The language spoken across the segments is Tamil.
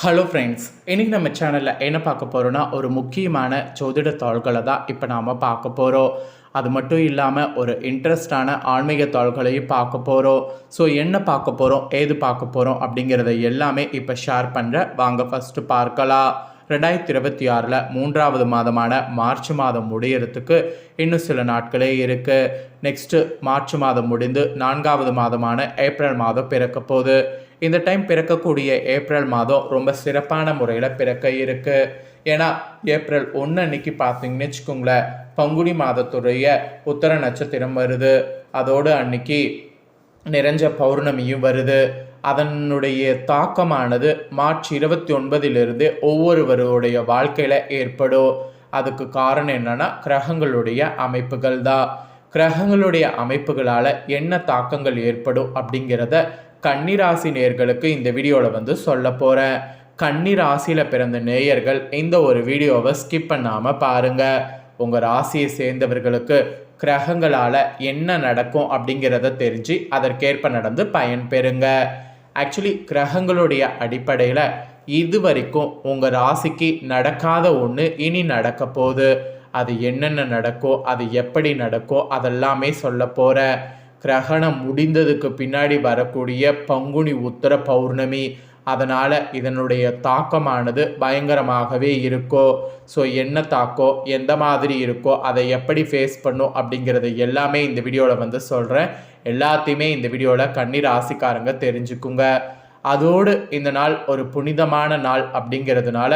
ஹலோ ஃப்ரெண்ட்ஸ், இன்றைக்கி நம்ம சேனலில் என்ன பார்க்க போகிறோன்னா ஒரு முக்கியமான ஜோதிட தாள்களை தான் இப்போ நாம் பார்க்க போகிறோம். அது மட்டும் இல்லாமல் ஒரு இன்ட்ரெஸ்டான ஆன்மீக தாள்களையும் பார்க்க போகிறோம். ஸோ என்ன பார்க்க போகிறோம், ஏது பார்க்க போகிறோம் அப்படிங்கிறத எல்லாமே இப்போ ஷேர் பண்ணுறேன். வாங்க ஃபஸ்ட்டு பார்க்கலாம். 2026 மூன்றாவது மாதமான மார்ச் மாதம் முடியறதுக்கு இன்னும் சில நாட்களே இருக்குது. நெக்ஸ்ட்டு மார்ச் மாதம் முடிந்து 4வது மாதமான ஏப்ரல் மாதம் பிறக்க போகுது. இந்த டைம் பிறக்கக்கூடிய ஏப்ரல் மாதம் ரொம்ப சிறப்பான முறையில் பிறக்க இருக்குது. ஏன்னா ஏப்ரல் 1 அன்னைக்கு பார்த்தீங்கன்னு வச்சுக்கோங்களேன், பங்குனி மாதத்துடைய உத்தர நட்சத்திரம் வருது. அதோடு அன்னைக்கு நிறைஞ்ச பௌர்ணமியும் வருது. அதனுடைய தாக்கமானது மார்ச் 29 ஒவ்வொருவருடைய வாழ்க்கையில் ஏற்படும். அதுக்கு காரணம் என்னன்னா கிரகங்களுடைய அமைப்புகள் தான். கிரகங்களுடைய அமைப்புகளால் என்ன தாக்கங்கள் ஏற்படும் அப்படிங்கிறத கன்னிராசி நேயர்களுக்கு இந்த வீடியோவில் சொல்ல போகிறேன். கன்னிராசியில் பிறந்த நேயர்கள் இந்த ஒரு வீடியோவை ஸ்கிப் பண்ணாமல் பாருங்கள். உங்கள் ராசியை சேர்ந்தவர்களுக்கு கிரகங்களால் என்ன நடக்கும் அப்படிங்கிறத தெரிஞ்சு அதற்கேற்ப நடந்து பயன் பெறுங்க. ஆக்சுவலி கிரகங்களுடைய அடிப்படையில் இது வரைக்கும் உங்கள் ராசிக்கு நடக்காத ஒன்று இனி நடக்க போகுது. அது என்னென்ன நடக்கோ, அது எப்படி நடக்கோ அதெல்லாமே சொல்ல போகிறேன். கிரகணம் முடிந்ததுக்கு பின்னாடி வரக்கூடிய பங்குனி உத்தர பௌர்ணமி, அதனால் இதனுடைய தாக்கமானது பயங்கரமாகவே இருக்கோ. ஸோ என்ன தாக்கோ, எந்த மாதிரி இருக்கோ, அதை எப்படி ஃபேஸ் பண்ணும் அப்படிங்கிறது எல்லாமே இந்த வீடியோவில் சொல்கிறேன். எல்லாத்தையுமே இந்த வீடியோவில் கன்னி ராசிக்காரங்க தெரிஞ்சுக்குங்க. அதோடு இந்த நாள் ஒரு புனிதமான நாள் அப்படிங்கிறதுனால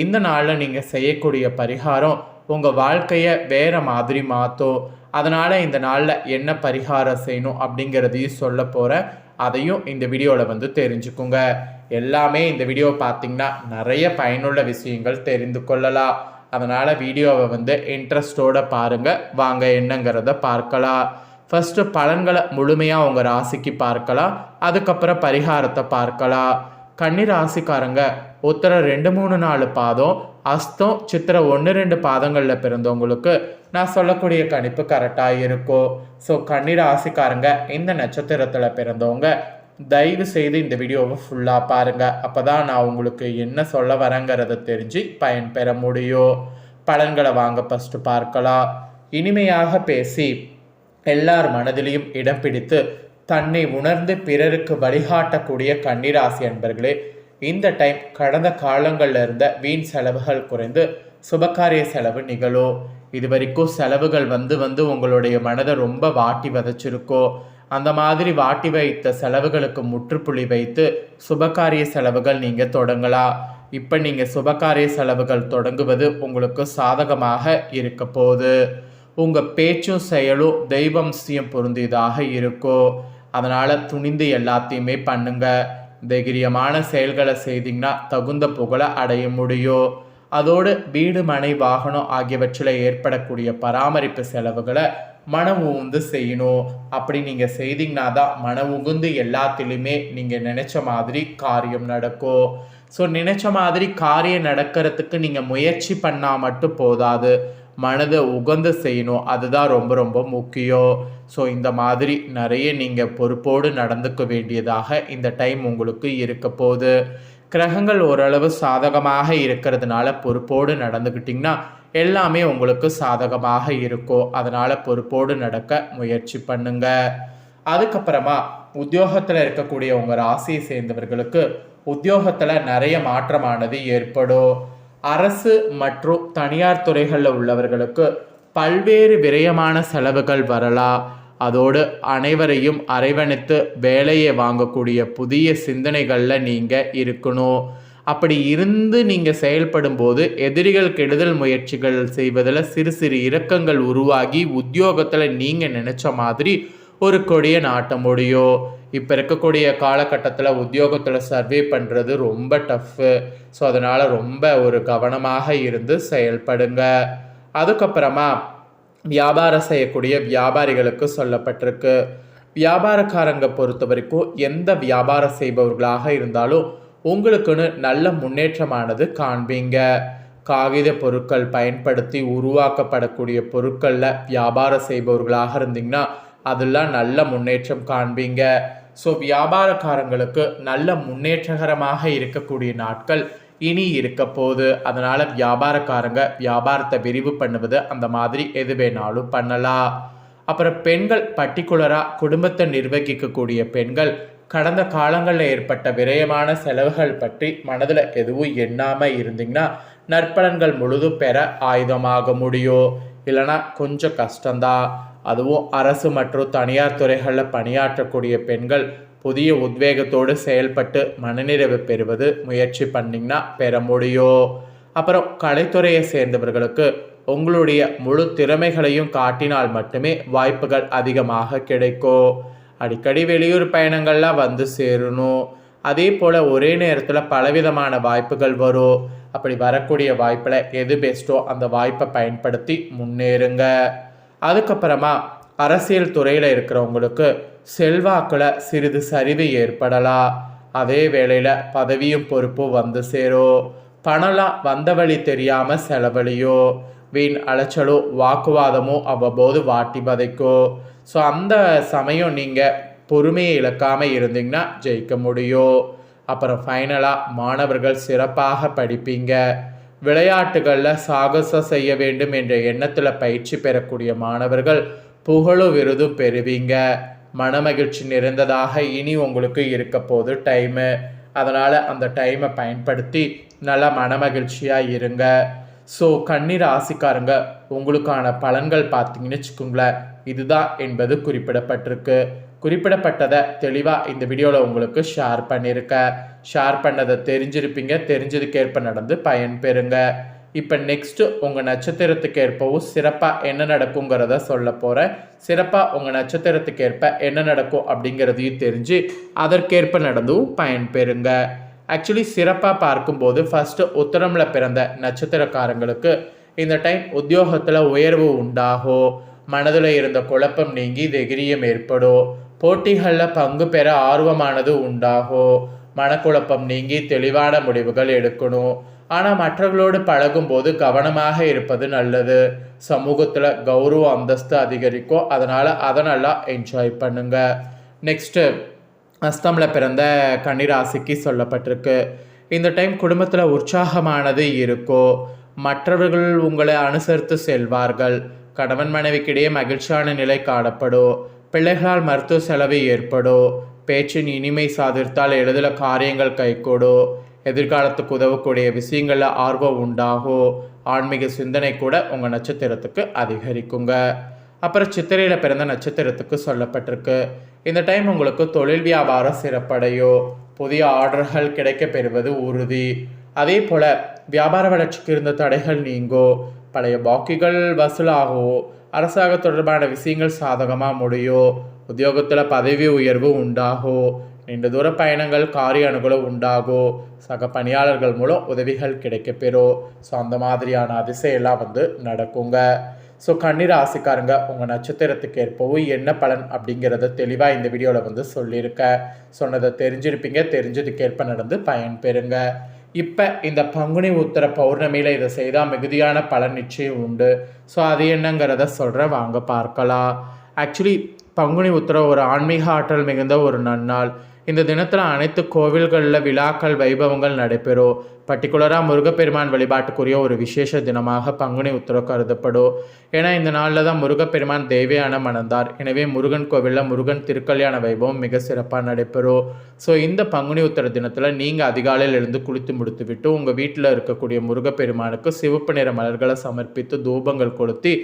இந்த நாளில் நீங்கள் செய்யக்கூடிய பரிகாரம் உங்கள் வாழ்க்கையை வேறு மாதிரி மாற்றும். அதனால் இந்த நாளில் என்ன பரிகாரம் செய்யணும் அப்படிங்கிறதையும் சொல்ல போகிறேன். அதையும் இந்த வீடியோவில் தெரிஞ்சுக்குங்க. எல்லாமே இந்த வீடியோ பார்த்திங்கன்னா நிறைய பயனுள்ள விஷயங்கள் தெரிந்து கொள்ளலாம். அதனால் வீடியோவை இன்ட்ரெஸ்டோடு பாருங்கள். வாங்க என்னங்கிறத பார்க்கலாம். ஃபஸ்ட்டு பலன்களை முழுமையாக உங்கள் ராசிக்கு பார்க்கலாம். அதுக்கப்புறம் பரிகாரத்தை பார்க்கலாம். கன்னி ராசிக்காரங்க உத்தரம் 2, 3, 4 பாதம், அஸ்தம், சித்திரை 1, 2 பாதங்களில் பிறந்தவங்களுக்கு நான் சொல்லக்கூடிய கணிப்பு கரெக்டாக இருக்கும். ஸோ கன்னி ராசிக்காரங்க இந்த நட்சத்திரத்தில் பிறந்தவங்க தயவு செய்து இந்த வீடியோவை ஃபுல்லாக பாருங்கள். அப்போ தான் நான் உங்களுக்கு என்ன சொல்ல வரேங்கிறத தெரிஞ்சு பயன்பெற முடியும். பலன்களை வாங்க ஃபஸ்ட்டு பார்க்கலாம். இனிமையாக பேசி எல்லார் மனதிலையும் இடம் பிடித்து தன்னை உணர்ந்து பிறருக்கு வழிகாட்டக்கூடிய கன்னிராசி அன்பர்களே, இந்த டைம் கடந்த காலங்களில் இருந்த வீண் செலவுகள் குறைந்து சுபகாரிய செலவு நிகழும். இது வரைக்கும் செலவுகள் வந்து உங்களுடைய மனதை ரொம்ப வாட்டி வதைச்சிருக்கோ. அந்த மாதிரி வாட்டி வைத்த செலவுகளுக்கு முற்றுப்புள்ளி வைத்து சுபகாரிய செலவுகள் நீங்கள் தொடங்கலாம். இப்போ நீங்கள் சுபகாரிய செலவுகள் தொடங்குவது உங்களுக்கு சாதகமாக இருக்க போகுது. உங்கள் பேச்சும் செயலும் தெய்வம்சியம் பொருந்தியதாக இருக்கும். அதனால் துணிந்து எல்லாத்தையுமே பண்ணுங்க. தைரியமான செயல்களை செய்தீங்கன்னா தகுந்த புகழை அடைய முடியும். அதோடு வீடு, மனை, வாகனம் ஆகியவற்றில் ஏற்படக்கூடிய பராமரிப்பு செலவுகளை மன உகுந்து செய்யணும். அப்படி நீங்கள் செய்தீங்கன்னா தான் மன உகுந்து எல்லாத்திலையுமே நீங்கள் நினச்ச மாதிரி காரியம் நடக்கும். ஸோ நினச்ச மாதிரி காரியம் நடக்கிறதுக்கு நீங்கள் முயற்சி பண்ணால் மட்டும் போதாது, மனதை உகந்து செய்யணும். அதுதான் ரொம்ப ரொம்ப முக்கியம். ஸோ இந்த மாதிரி நிறைய நீங்கள் பொறுப்போடு நடந்துக்க வேண்டியதாக இந்த டைம் உங்களுக்கு இருக்க போகுது. கிரகங்கள் ஓரளவு சாதகமாக இருக்கிறதுனால பொறுப்போடு நடந்துக்கிட்டிங்கன்னா எல்லாமே உங்களுக்கு சாதகமாக இருக்கும். அதனால் பொறுப்போடு நடக்க முயற்சி பண்ணுங்க. அதுக்கப்புறமா உத்தியோகத்தில் இருக்கக்கூடிய உங்கள் ராசியை சேர்ந்தவர்களுக்கு உத்தியோகத்தில் நிறைய மாற்றமானது ஏற்படும். அரசு மற்றும் தனியார் துறைகளில் உள்ளவர்களுக்கு பல்வேறு விரயமான செலவுகள் வரலாம். அதோடு அனைவரையும் அரவணைத்து வேலையை வாங்கக்கூடிய புதிய சிந்தனைகளில் நீங்கள் இருக்கணும். அப்படி இருந்து நீங்கள் செயல்படும் போது எதிரிகள் கெடுதல் முயற்சிகள் செய்வதில் சிறு சிறு இறக்கங்கள் உருவாகி உத்தியோகத்தில் நீங்கள் நினச்ச மாதிரி ஒரு கொடியை நாட்ட முடியும். இப்போ இருக்கக்கூடிய காலகட்டத்தில் உத்தியோகத்தில் சர்வே பண்ணுறது ரொம்ப டஃப்பு. ஸோ அதனால் ரொம்ப ஒரு கவனமாக இருந்து செயல்படுங்க. அதுக்கப்புறமா வியாபாரம் செய்யக்கூடிய வியாபாரிகளுக்கு சொல்லப்பட்டிருக்கு. வியாபாரக்காரங்க பொறுத்த வரைக்கும் எந்த வியாபாரம் செய்பவர்களாக இருந்தாலும் உங்களுக்குன்னு நல்ல முன்னேற்றமானது காண்பீங்க. காகித பொருட்கள் பயன்படுத்தி உருவாக்கப்படக்கூடிய பொருட்களில் வியாபாரம் செய்பவர்களாக இருந்தீங்கன்னா அதெல்லாம் நல்ல முன்னேற்றம் காண்பீங்க. ஸோ வியாபாரக்காரங்களுக்கு நல்ல முன்னேற்றகரமாக இருக்கக்கூடிய நாட்கள் இனி இருக்க போகுது. அதனால் வியாபாரக்காரங்க வியாபாரத்தை விரிவு பண்ணுவது அந்த மாதிரி எது வேணாலும் பண்ணலாம். அப்புறம் பெண்கள் பர்டிகுலராக குடும்பத்தை நிர்வகிக்கக்கூடிய பெண்கள் கடந்த காலங்களில் ஏற்பட்ட விரயமான செலவுகள் பற்றி மனதில் எதுவும் எண்ணாமல் இருந்தீங்கன்னா நற்பலன்கள் முழுதும் பெற ஆயுதமாக முடியும். இல்லைனா கொஞ்சம் கஷ்டம்தான். அதுவும் அரசு மற்றும் தனியார் துறைகளில் பணியாற்றக்கூடிய பெண்கள் புதிய உத்வேகத்தோடு செயல்பட்டு மனநிறைவு பெறுவது முயற்சி பண்ணிங்கன்னா பெற முடியும். அப்புறம் கலைத்துறையை சேர்ந்தவர்களுக்கு உங்களுடைய முழு திறமைகளையும் காட்டினால் மட்டுமே வாய்ப்புகள் அதிகமாக கிடைக்கும். அடிக்கடி வெளியூர் பயணங்கள்லாம் வந்து சேரணும். அதே போல் ஒரே நேரத்தில் பலவிதமான வாய்ப்புகள் வரும். அப்படி வரக்கூடிய வாய்ப்பில் எது பெஸ்ட்டோ அந்த வாய்ப்பை பயன்படுத்தி முன்னேறுங்க. அதுக்கப்புறமா அரசியல் துறையில் இருக்கிறவங்களுக்கு செல்வாக்கில் சிறிது சரிவு ஏற்படலாம். அதே வேளையில் பதவியும் பொறுப்பும் வந்து சேரும். பணம்லாம் வந்த வழி தெரியாமல் செலவழியோ, வீண் அலைச்சலோ வாக்குவாதமோ அவ்வப்போது வாட்டி வதைக்கும். ஸோ அந்த சமயம் நீங்கள் பொறுமையை இழக்காமல் இருந்தீங்கன்னா ஜெயிக்க முடியும். அப்புறம் ஃபைனலாக மாணவர்கள் சிறப்பாக படிப்பீங்க. விளையாட்டுகளில் சாகசம் செய்ய வேண்டும் என்ற எண்ணத்தில் பயிற்சி பெறக்கூடிய மாணவர்கள் புகழும் விருதும் பெறுவீங்க. மனமகிழ்ச்சி நிறைந்ததாக இனி உங்களுக்கு இருக்க போது டைமு. அதனால் அந்த டைமை பயன்படுத்தி நல்லா மனமகிழ்ச்சியாக இருங்க. ஸோ கன்னி ராசிக்காரங்க உங்களுக்கான பலன்கள் பார்த்தீங்கன்னு வச்சுக்கோங்களேன், இதுதான் என்பது குறிப்பிடப்பட்டிருக்கு. குறிப்பிடப்பட்டதை தெளிவாக இந்த வீடியோவில் உங்களுக்கு ஷேர் பண்ணியிருக்கேன். ஷேர் பண்ணதை தெரிஞ்சிருப்பீங்க. தெரிஞ்சதுக்கேற்ப நடந்து பயன்பெறுங்க. இப்போ நெக்ஸ்ட்டு உங்கள் நட்சத்திரத்துக்கு ஏற்பவும் சிறப்பாக என்ன நடக்குங்கிறத சொல்ல போகிறேன். சிறப்பாக உங்கள் நட்சத்திரத்துக்கு ஏற்ப என்ன நடக்கும் அப்படிங்கிறதையும் தெரிஞ்சு அதற்கேற்ப நடந்தும் பயன்பெறுங்க. ஆக்சுவலி சிறப்பாக பார்க்கும்போது ஃபஸ்ட்டு உத்தரமில் பிறந்த நட்சத்திரக்காரங்களுக்கு இந்த டைம் உத்தியோகத்தில் உயர்வு உண்டாகும். மனதில் இருந்த குழப்பம் நீங்கி தைரியம் ஏற்படும். போட்டிகளில் பங்கு பெற ஆர்வமானது உண்டாகும். மனக்குழப்பம் நீங்கி தெளிவான முடிவுகள் எடுக்கணும். ஆனால் மற்றவர்களோடு பழகும்போது கவனமாக இருப்பது நல்லது. சமூகத்தில் கௌரவ அந்தஸ்து அதிகரிக்கும். அதனால் அதை நல்லா என்ஜாய் பண்ணுங்க. நெக்ஸ்ட்டு அஸ்தமில் பிறந்த கன்னிராசிக்கு சொல்லப்பட்டிருக்கு. இந்த டைம் குடும்பத்தில் உற்சாகமானது இருக்கும். மற்றவர்கள் உங்களை அனுசரித்து செல்வார்கள். கணவன் மனைவிக்கிடையே மகிழ்ச்சியான நிலை காணப்படும். பிள்ளைகளால் மருத்துவ செலவு ஏற்படும். பேச்சின் இனிமை சாதித்தால் எளிதில் காரியங்கள் கைகூடும். எதிர்காலத்துக்கு உதவக்கூடிய விஷயங்களில் ஆர்வம் உண்டாகும். ஆன்மீக சிந்தனை கூட உங்கள் நட்சத்திரத்துக்கு அதிகரிக்குங்க. அப்புறம் சித்திரையில் பிறந்த நட்சத்திரத்துக்கு சொல்லப்பட்டிருக்கு. இந்த டைம் உங்களுக்கு தொழில் வியாபாரம் சிறப்படையும். புதிய ஆர்டர்கள் கிடைக்க பெறுவது உறுதி. அதே போல் வியாபார வளர்ச்சிக்கு இருந்த தடைகள் நீங்கும். பழைய பாக்கிகள் வசூலாகும். அரசாங்க தொடர்பான விஷயங்கள் சாதகமாக முடியும். உத்தியோகத்தில் பதவி உயர்வு உண்டாகும். நீண்ட தூர பயணங்கள் காரிய அனுகூலம் உண்டாகும். சக பணியாளர்கள் மூலம் உதவிகள் கிடைக்கப்பெறும். ஸோ அந்த மாதிரியான அதிசயம்லாம் வந்து நடக்குங்க. ஸோ கன்னிராசிக்காரங்க உங்கள் நட்சத்திரத்துக்கு ஏற்பவும் என்ன பலன் அப்படிங்கிறத தெளிவாக இந்த வீடியோவில் வந்து சொல்லியிருக்கேன். சொன்னதை தெரிஞ்சிருப்பீங்க. தெரிஞ்சதுக்கேற்ப நடந்து பயன்பெறுங்க. இப்போ இந்த பங்குனி உத்திர பௌர்ணமியில் இதை செய்தால் மிகுதியான பலன் நிச்சயம் உண்டு. ஸோ அது என்னங்கிறத சொல்கிறேன், வாங்க பார்க்கலாம். ஆக்சுவலி பங்குனி உத்திரம் ஒரு ஆன்மீக ஆற்றல் மிகுந்த ஒரு நன்னாள். இந்த தினத்தில் அனைத்து கோவில்களில் விழாக்கள் வைபவங்கள் நடைபெறும். பர்டிகுலராக முருகப்பெருமான் வழிபாட்டுக்குரிய ஒரு விசேஷ தினமாக பங்குனி உத்திரம் கருதப்படும். ஏன்னா இந்த நாளில் தான் முருகப்பெருமான் தேவையான மணந்தார். எனவே முருகன் கோவிலில் முருகன் திருக்கல்யாண வைபவம் மிக சிறப்பாக நடைபெறும். ஸோ இந்த பங்குனி உத்திர தினத்தில் நீங்கள் அதிகாலையில் எழுந்து குளித்து முடித்து விட்டு உங்கள் வீட்டில் இருக்கக்கூடிய முருகப்பெருமானுக்கு சிவப்பு நிற மலர்களை சமர்ப்பித்து தூபங்கள் கொளுத்தி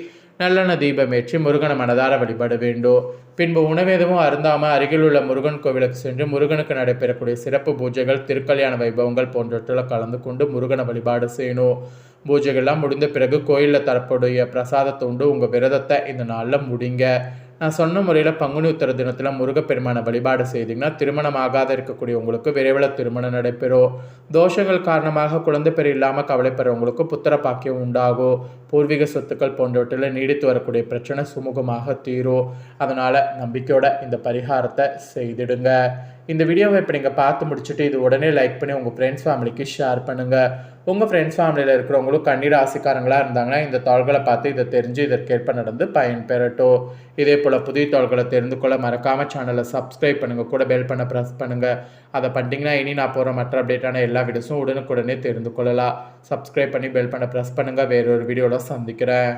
நல்லெண்ணெய் தீபமேற்றி முருகனை மனதார வழிபட வேண்டும். பின்பு உணவு எதுவும் அருந்தாமல் அருகில் உள்ள முருகன் கோவிலுக்கு சென்று முருகனுக்கு நடைபெறக்கூடிய சிறப்பு பூஜைகள், திருக்கல்யாண வைபவங்கள் போன்றவற்றில் கலந்து கொண்டு முருகனை வழிபாடு செய்யணும். பூஜைகள்லாம் முடிந்த பிறகு கோயிலில் தரக்கூடிய பிரசாதத்தை உண்டு உங்கள் விரதத்தை இந்த நாளில் முடிங்க. நான் சொன்ன முறையில் பங்குனி உத்திர தினத்தில் முருகப்பெருமானை வழிபாடு செய்திங்கன்னா திருமணமாகாத இருக்கக்கூடிய உங்களுக்கு விரைவில் திருமணம் நடைபெறும். தோஷங்கள் காரணமாக குழந்தை பெரு இல்லாமல் கவலைப்படுறவங்களுக்கு புத்திர பாக்கியம் உண்டாகும். பூர்வீக சொத்துக்கள் போன்றவற்றில் நீடித்து வரக்கூடிய பிரச்சனை சுமூகமாக தீரும். அதனால் நம்பிக்கையோட இந்த பரிகாரத்தை செய்திடுங்க. இந்த வீடியோவை இப்போ நீங்கள் பார்த்து முடிச்சுட்டு இது உடனே லைக் பண்ணி உங்கள் ஃப்ரெண்ட்ஸ் ஃபேமிலிக்கு ஷேர் பண்ணுங்கள். உங்கள் ஃப்ரெண்ட்ஸ் ஃபேமிலியில் இருக்கிறவங்களும் கன்னி ராசிக்காரங்களாக இருந்தாங்கன்னா இந்த தாள்களை பார்த்து இதை தெரிஞ்சு இதற்கேற்ப நடந்து பயன் பெறட்டும். இதே போல் புதிய தாள்களை தெரிந்து கொள்ள மறக்காமல் சேனலை சப்ஸ்கிரைப் பண்ணுங்கள், கூட பெல் பண்ண ப்ரெஸ் பண்ணுங்கள். அதை பண்ணிட்டீங்கன்னா இனி நான் போகிற மற்ற அப்டேட்டான எல்லா வீடியோஸும் உடனுக்குடனே தெரிந்து கொள்ளலாம். சப்ஸ்கிரைப் பண்ணி பெல் பண்ண ப்ரெஸ் பண்ணுங்கள். வேறொரு வீடியோவில் சந்திக்கிறேன்.